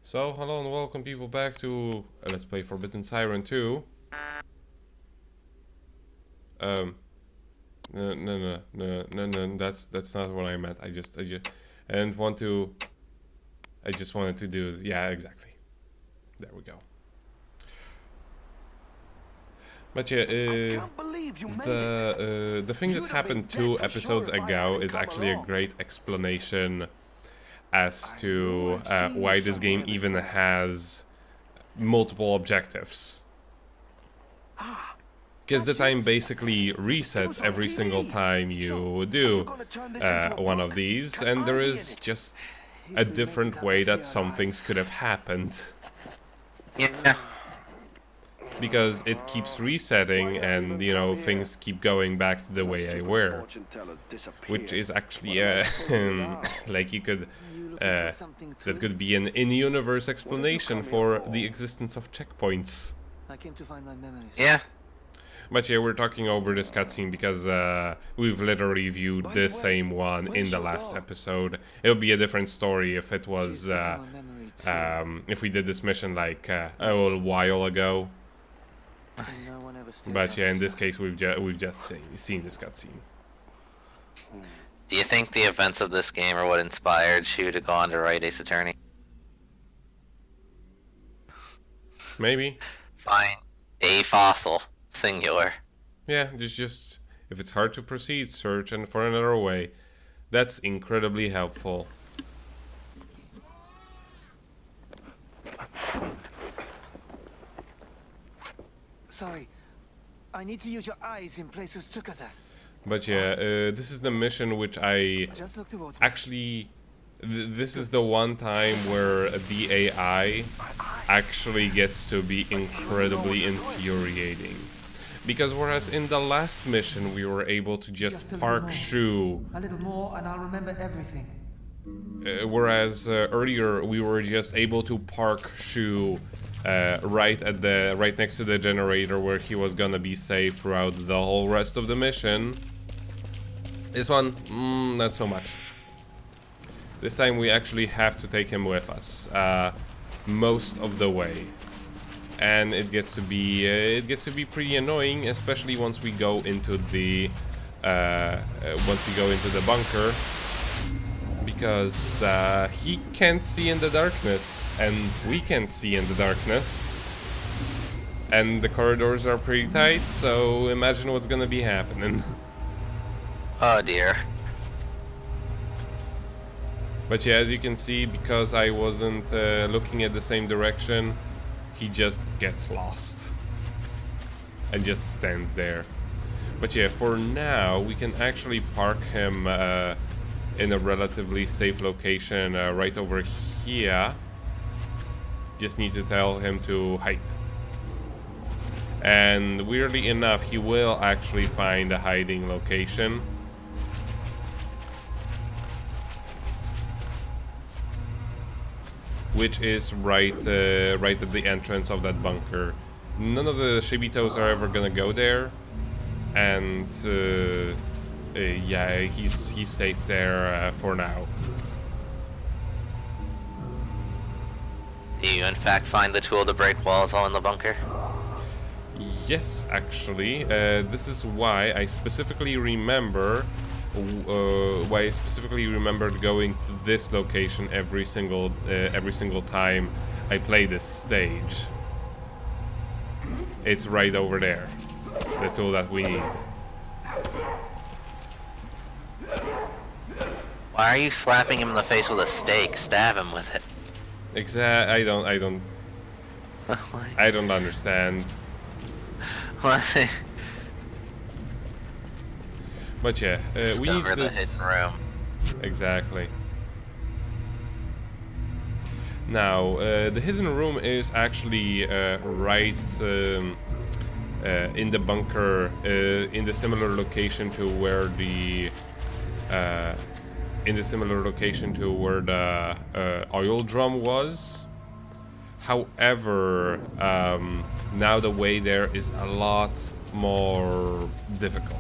So, hello and welcome people back to Let's Play Forbidden Siren 2. No, that's not what I meant. I just wanted to do, yeah, exactly. There we go. But yeah, the thing that happened 2 episodes ago is actually a great explanation as to why this game even has multiple objectives. Because the time basically resets every single time you do one of these, and there is just a different way that some things could have happened. Yeah. Because it keeps resetting and, you know, things keep going back to the way they were. Which is actually, like you could, that could be an in-universe explanation for the existence of checkpoints. I came to find my memories. Yeah. But yeah, we're talking over this cutscene because we've literally viewed the same one in the last episode. It would be a different story if it was, if we did this mission like a little while ago. But yeah, in this case, we've just seen this cutscene. Do you think the events of this game are what inspired Shu to go on to write Ace Attorney? Maybe. Find a fossil, singular. Yeah, just if it's hard to proceed, search and for another way. That's incredibly helpful. Sorry, I need to use your eyes in places took us at. But yeah, this is the mission which I Just look towards actually. This is the one time where the AI actually gets to be incredibly infuriating. Because whereas in the last mission we were able to just park Shu, a little more and I'll remember everything. whereas earlier we were just able to park Shu right next to the generator where he was gonna be safe throughout the whole rest of the mission. This one, not so much. This time we actually have to take him with us most of the way, and it gets to be pretty annoying, especially once we go into the bunker, because he can't see in the darkness, and we can't see in the darkness, and the corridors are pretty tight. So imagine what's gonna be happening. Oh dear. But yeah, as you can see, because I wasn't looking at the same direction, he just gets lost and just stands there. But yeah, for now, we can actually park him in a relatively safe location right over here. Just need to tell him to hide. And weirdly enough, he will actually find a hiding location. Which is right at the entrance of that bunker. None of the Shibitos are ever gonna go there, and yeah, he's safe there for now. Do you in fact find the tool to break walls all in the bunker? Yes, actually, this is why I specifically remember. Why I specifically remembered going to this location every single time I play this stage. It's right over there, the tool that we need. Why are you slapping him in the face with a stake? Stab him with it. I don't understand. Why? But yeah, we need Discover the this. hidden room. Exactly. Now, the hidden room is actually right in the bunker, in the similar location to where the oil drum was. However, now the way there is a lot more difficult.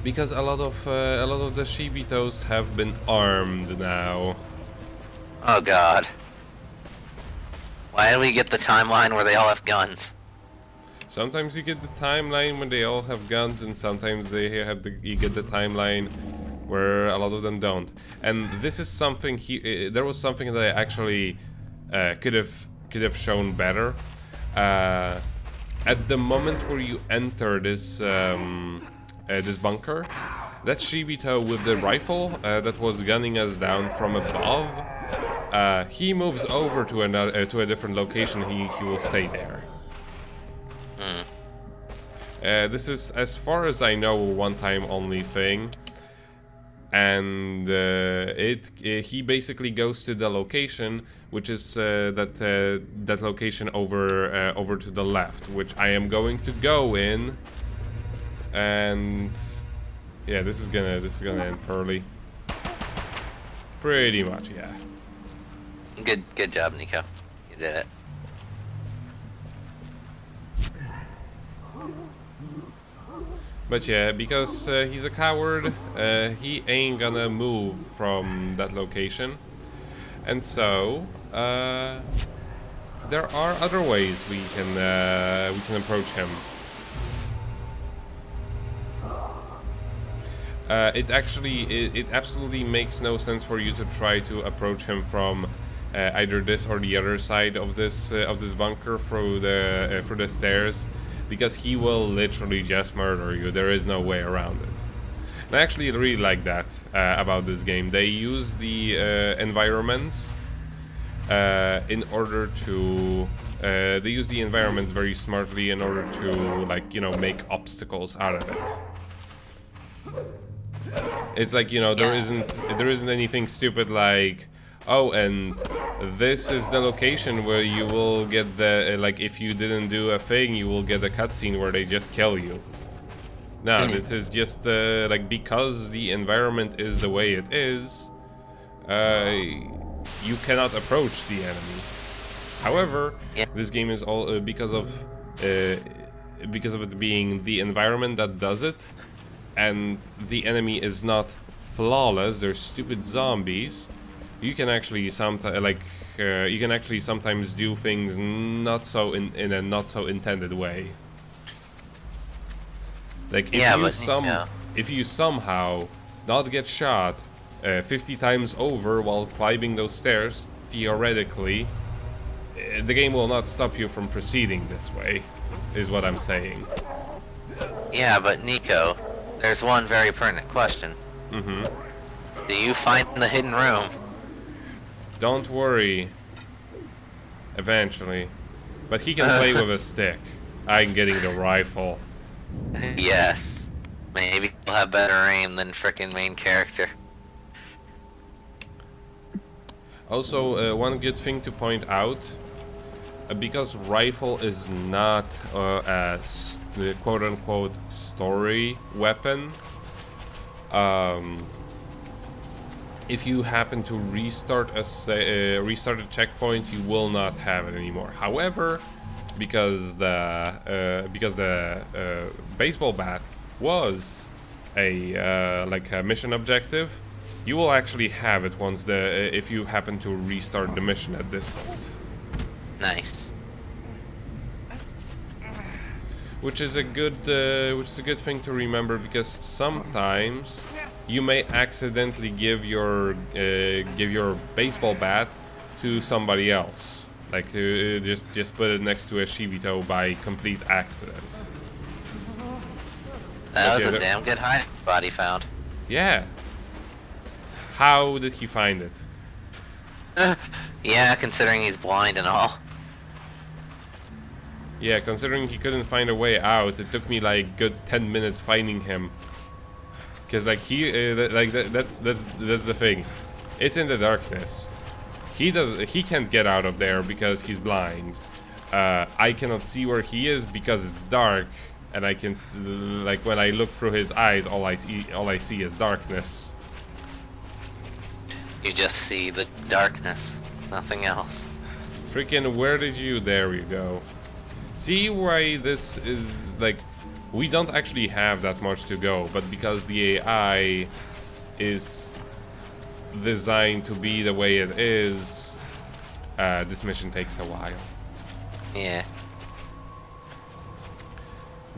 Because a lot of the Shibitos have been armed now. Oh god. Why do we get the timeline where they all have guns? Sometimes you get the timeline when they all have guns, and sometimes you get the timeline where a lot of them don't. And this is something there was something that I actually could have shown better. At the moment where you enter this this bunker, that Shibito with the rifle that was gunning us down from above, he moves over to a different location. He will stay there. This is, as far as I know, a one-time only thing, and he basically goes to the location, which is that location over to the left, which I am going to go in, and yeah, this is gonna end poorly. Pretty much, yeah. Good job, Nico. You did it. But yeah, because he's a coward, he ain't gonna move from that location, and so there are other ways we can approach him. It absolutely makes no sense for you to try to approach him from either this or the other side of this bunker through the stairs, because he will literally just murder you. There is no way around it. And I actually really like that about this game. They use the environments in order to they use the environments very smartly in order to, like, you know, make obstacles out of it. It's like, you know, there isn't anything stupid like, oh, and this is the location where you will get the, like, if you didn't do a thing, you will get a cutscene where they just kill you. No, this is just, like, because the environment is the way it is, you cannot approach the enemy. However, this game is all because of it being the environment that does it, and the enemy is not flawless. They're stupid zombies. You can actually sometimes do things not so in a not so intended way. Like if you somehow not get shot 50 times over while climbing those stairs, theoretically, the game will not stop you from proceeding this way, is what I'm saying. Yeah, but Nico, there's one very pertinent question. Do you find the hidden room? Don't worry. Eventually. But he can play with a stick. I'm getting the rifle. Yes. Maybe he'll have better aim than frickin' main character. Also, one good thing to point out, because rifle is not a quote-unquote story weapon, if you happen to restart a checkpoint, you will not have it anymore. However, because the baseball bat was like a mission objective, you will actually have it once if you happen to restart the mission at this point. Nice. Which is a good thing to remember, because sometimes you may accidentally give your baseball bat to somebody else, like just put it next to a Shibito by complete accident. That was a damn good hiding spot he found. Yeah. How did he find it? Yeah, considering he's blind and all. Yeah, considering he couldn't find a way out, it took me like good 10 minutes finding him. Cause like that's the thing. It's in the darkness. He can't get out of there because he's blind. I cannot see where he is because it's dark, and I can like when I look through his eyes, all I see is darkness. You just see the darkness, nothing else. Freaking, where did you? There we go. See why this is like. We don't actually have that much to go, but because the AI is designed to be the way it is, this mission takes a while. Yeah.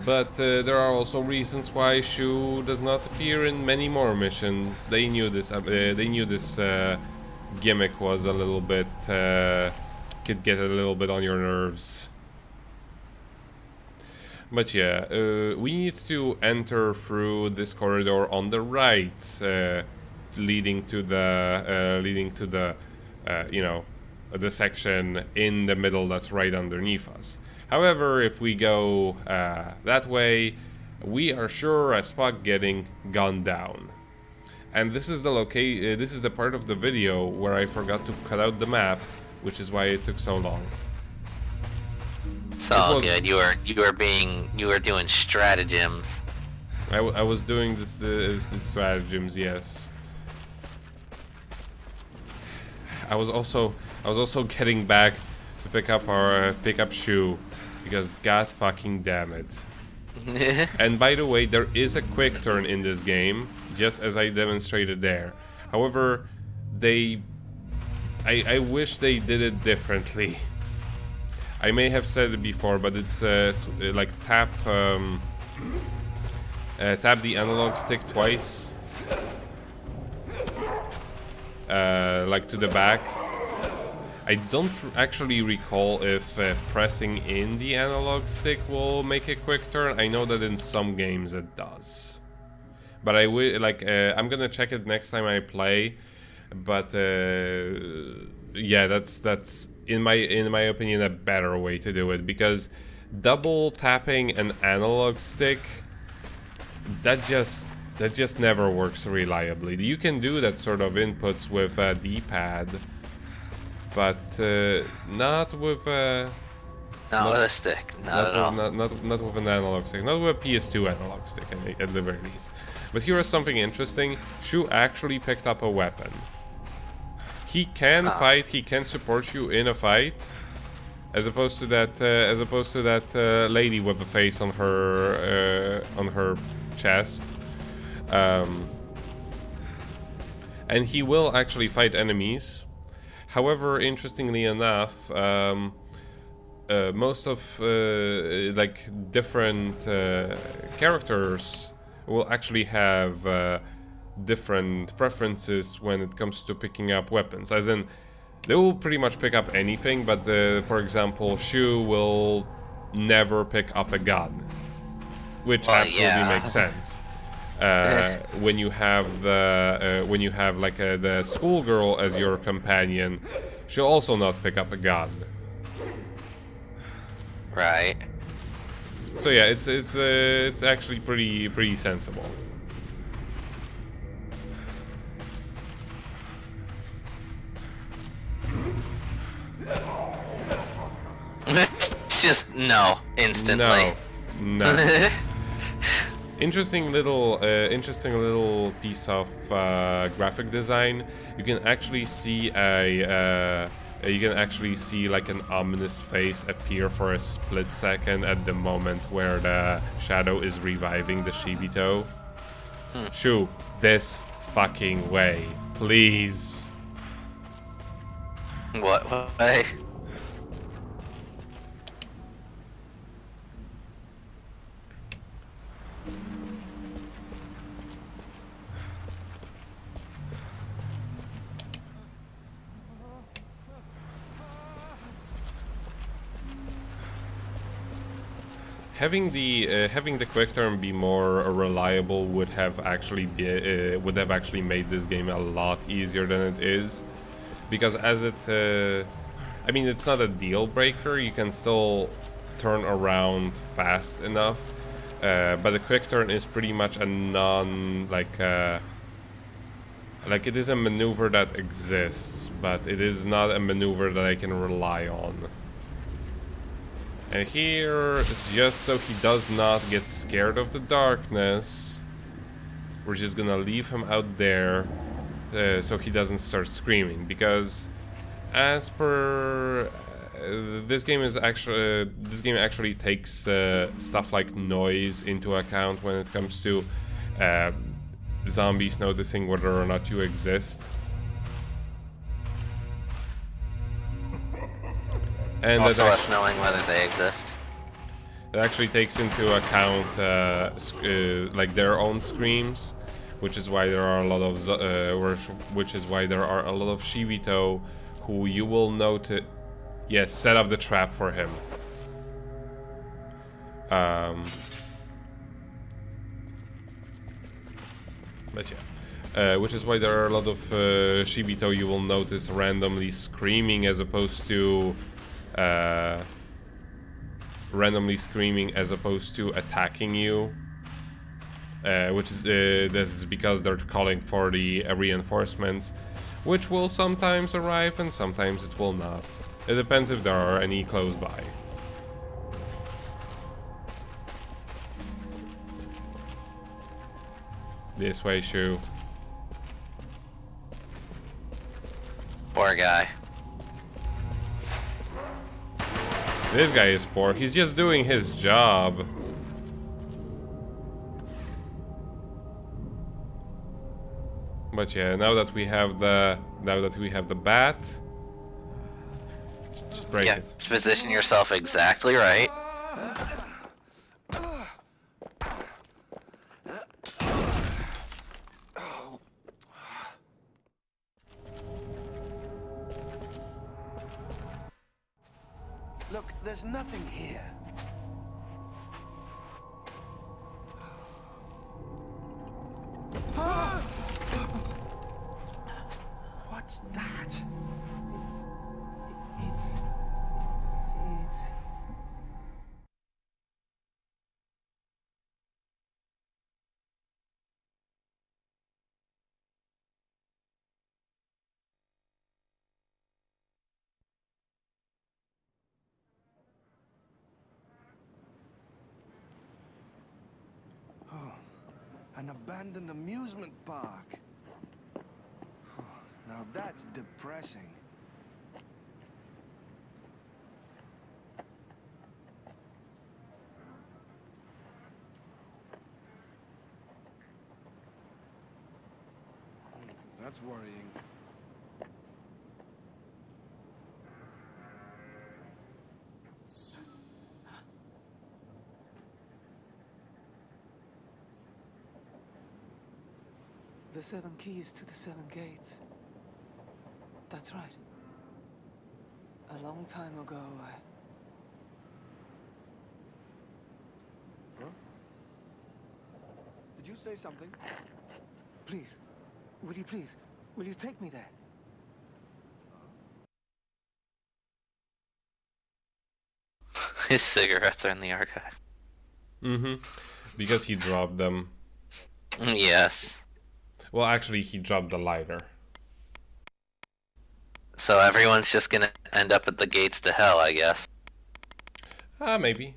But there are also reasons why Shu does not appear in many more missions. They knew this. Gimmick was a little bit could get a little bit on your nerves. But yeah, we need to enter through this corridor on the right, leading to the you know, the section in the middle that's right underneath us. However, if we go that way, we are sure as fuck getting gunned down. And this is the this is the part of the video where I forgot to cut out the map, which is why it took so long. It's all good. You were doing stratagems. I was doing the stratagems, yes. I was also getting back to pick up Shu, because god fucking damn it. And by the way, there is a quick turn in this game, just as I demonstrated there. However, I wish they did it differently. I may have said it before, but it's like tap the analog stick twice, like to the back. I don't actually recall if pressing in the analog stick will make a quick turn. I know that in some games it does, but I will I'm gonna check it next time I play. But yeah, that's in my opinion a better way to do it, because double tapping an analog stick, that just never works reliably. You can do that sort of inputs with a D-pad, but not with a stick. Not with an analog stick. Not with a PS2 analog stick, at the very least. But here is something interesting. Shu actually picked up a weapon. He can fight. He can support you in a fight, as opposed to that lady with a face on her chest. And he will actually fight enemies. However, interestingly enough, most of like different characters will actually have different preferences when it comes to picking up weapons. As in, they will pretty much pick up anything, but for example, Shu will never pick up a gun, which absolutely makes sense. When you have the schoolgirl as your companion, she'll also not pick up a gun. Right. So yeah, it's actually pretty sensible. Just no, instantly. No. Interesting little piece of graphic design. You can actually see like an ominous face appear for a split second at the moment where the shadow is reviving the Shibito. Shu, this fucking way, please. What way? Having the quick turn be more reliable would have actually made this game a lot easier than it is, because as I mean, it's not a deal breaker. You can still turn around fast enough, but the quick turn is pretty much a like it is a maneuver that exists, but it is not a maneuver that I can rely on. And here is just so he does not get scared of the darkness. We're just gonna leave him out there so he doesn't start screaming, because as per this game actually takes stuff like noise into account when it comes to zombies noticing whether or not you exist. And Also that us knowing whether they exist. it actually takes into account like their own screams, which is why there are a lot of Shibito who you will notice. Yes, set up the trap for him. But yeah, which is why there are a lot of Shibito you will notice randomly screaming as opposed to attacking you, which is that's because they're calling for the reinforcements, which will sometimes arrive and sometimes it will not. It depends if there are any close by. This way, Shu. Poor guy. This guy is poor. He's just doing his job. But yeah, now that we have the bat, just break it. Position yourself exactly right. Look, there's nothing here. What's that? It's... An abandoned amusement park. Now that's depressing. That's worrying. The 7 keys to the 7 gates. That's right. A long time ago, Huh? Did you say something? Please, will you take me there? His cigarettes are in the archive. Mm-hmm. Because he dropped them. Yes. Well, actually, he dropped the lighter. So everyone's just gonna end up at the gates to hell, I guess. Maybe.